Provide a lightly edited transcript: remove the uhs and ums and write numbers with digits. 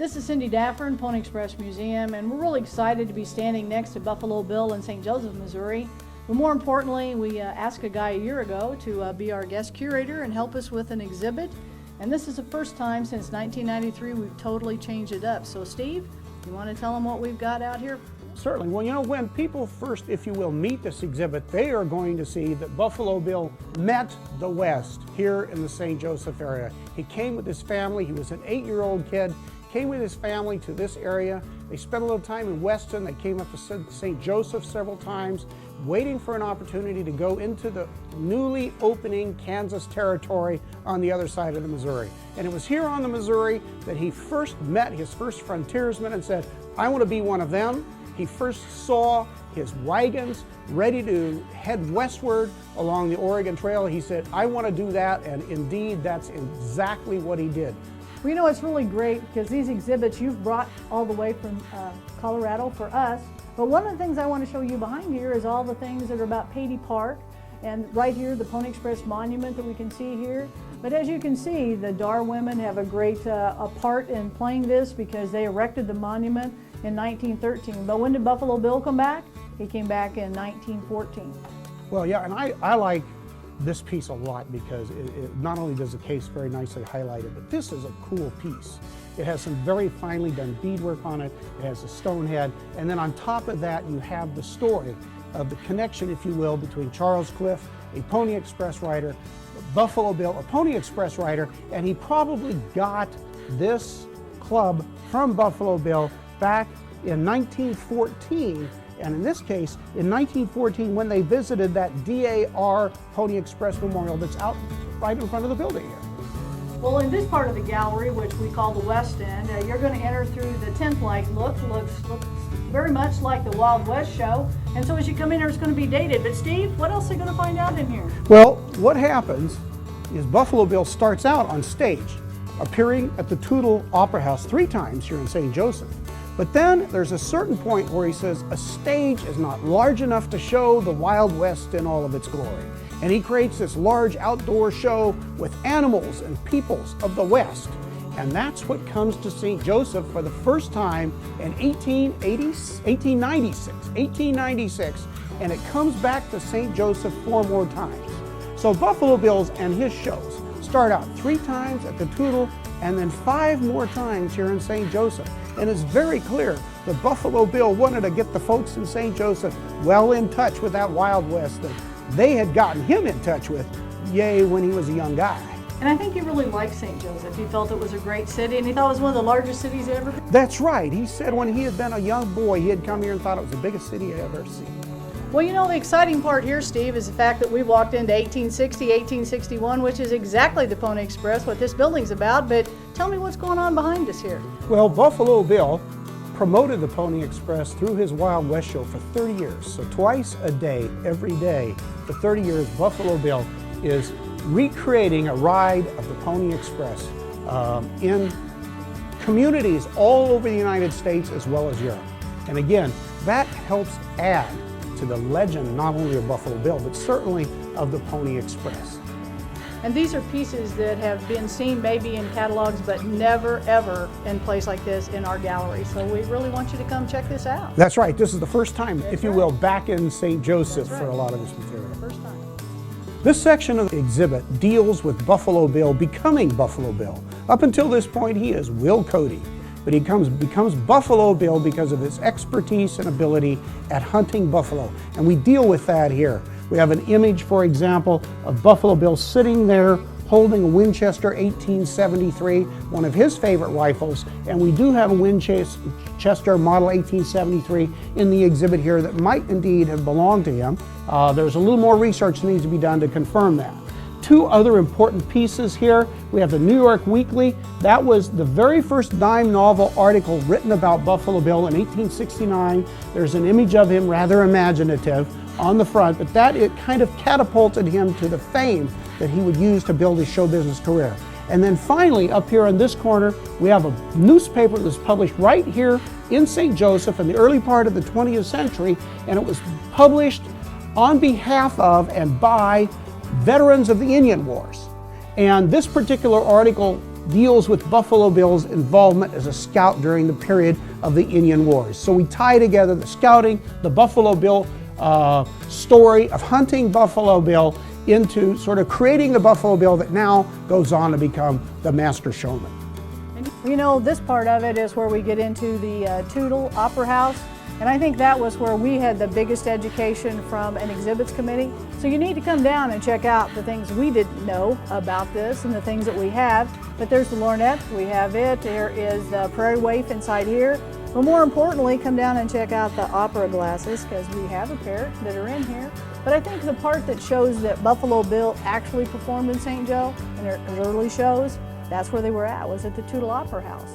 This is Cindy Daffern, Pony Express Museum, and we're really excited to be standing next to Buffalo Bill in St. Joseph, Missouri. But more importantly, we asked a guy a year ago to be our guest curator and help us with an exhibit. And this is the first time since 1993 we've totally changed it up. So Steve, you want to tell them what we've got out here? Certainly. Well, you know, when people first, if you will, meet this exhibit, they are going to see that Buffalo Bill met the West here in the St. Joseph area. He came with his family. He was an 8-year-old kid, came with his family to this area. They spent a little time in Weston. They came up to St. Joseph several times, waiting for an opportunity to go into the newly opening Kansas territory on the other side of the Missouri. And it was here on the Missouri that he first met his first frontiersmen and said, I want to be one of them. He first saw his wagons ready to head westward along the Oregon Trail. He said, I want to do that, and indeed that's exactly what he did. Well, you know, it's really great because these exhibits you've brought all the way from Colorado for us. But one of the things I want to show you behind here is all the things that are about Patey Park, and right here the Pony Express monument that we can see here. But as you can see, the Dar women have a great a part in playing this because they erected the monument in 1913. But when did Buffalo Bill come back? He came back in 1914. Well, yeah, and I like this piece a lot because it not only does the case very nicely highlight it, but this is a cool piece. It has some very finely done beadwork on it. It has a stone head, and then on top of that you have the story of the connection, if you will, between Charles Cliff, a Pony Express rider, Buffalo Bill, a Pony Express rider, and he probably got this club from Buffalo Bill back in 1914, and in this case, in 1914, when they visited that DAR Pony Express Memorial that's out right in front of the building here. Well, in this part of the gallery, which we call the West End, you're going to enter through the tent-like look. Looks very much like the Wild West show, and so as you come in here, it's going to be dated. But Steve, what else are you going to find out in here? Well, what happens is Buffalo Bill starts out on stage, appearing at the Toutle Opera House 3 times here in St. Joseph. But then there's a certain point where he says a stage is not large enough to show the Wild West in all of its glory. And he creates this large outdoor show with animals and peoples of the West. And that's what comes to St. Joseph for the first time in 1896, and it comes back to St. Joseph 4 more times. So Buffalo Bill's and his shows start out 3 times at the Toutle and then 5 more times here in St. Joseph. And it's very clear that Buffalo Bill wanted to get the folks in St. Joseph well in touch with that Wild West that they had gotten him in touch with, when he was a young guy. And I think he really liked St. Joseph. He felt it was a great city, and he thought it was one of the largest cities he'd ever been. That's right. He said when he had been a young boy, he had come here and thought it was the biggest city he had ever seen. Well, you know, the exciting part here, Steve, is the fact that we walked into 1860, 1861, which is exactly the Pony Express, what this building's about. But tell me what's going on behind us here. Well, Buffalo Bill promoted the Pony Express through his Wild West show for 30 years. So twice a day, every day, for 30 years, Buffalo Bill is recreating a ride of the Pony Express in communities all over the United States as well as Europe. And again, that helps add to the legend not only of Buffalo Bill, but certainly of the Pony Express. And these are pieces that have been seen maybe in catalogs, but never, ever in a place like this in our gallery. So we really want you to come check this out. That's right. This is the first time, That's if you right. will, back in St. Joseph That's for right. a lot of this material. First time. This section of the exhibit deals with Buffalo Bill becoming Buffalo Bill. Up until this point, he is Will Cody, but he becomes Buffalo Bill because of his expertise and ability at hunting buffalo. And we deal with that here. We have an image, for example, of Buffalo Bill sitting there holding a Winchester 1873, one of his favorite rifles, and we do have a Winchester model 1873 in the exhibit here that might indeed have belonged to him. There's a little more research that needs to be done to confirm that. 2 other important pieces here. We have the New York Weekly. That was the very first dime novel article written about Buffalo Bill in 1869. There's an image of him, rather imaginative, on the front, but it kind of catapulted him to the fame that he would use to build his show business career. And then finally, up here in this corner, we have a newspaper that was published right here in St. Joseph in the early part of the 20th century, and it was published on behalf of and by veterans of the Indian Wars. And this particular article deals with Buffalo Bill's involvement as a scout during the period of the Indian Wars. So we tie together the scouting, the Buffalo Bill story of hunting Buffalo Bill into sort of creating the Buffalo Bill that now goes on to become the master showman. You know, this part of it is where we get into the Toutle Opera House, and I think that was where we had the biggest education from an exhibits committee. So you need to come down and check out the things we didn't know about this and the things that we have. But there's the lorgnette, we have it. There is the prairie waif inside here. But more importantly, come down and check out the opera glasses, because we have a pair that are in here. But I think the part that shows that Buffalo Bill actually performed in St. Joe in their early shows, that's where they were at, was at the Toutle Opera House.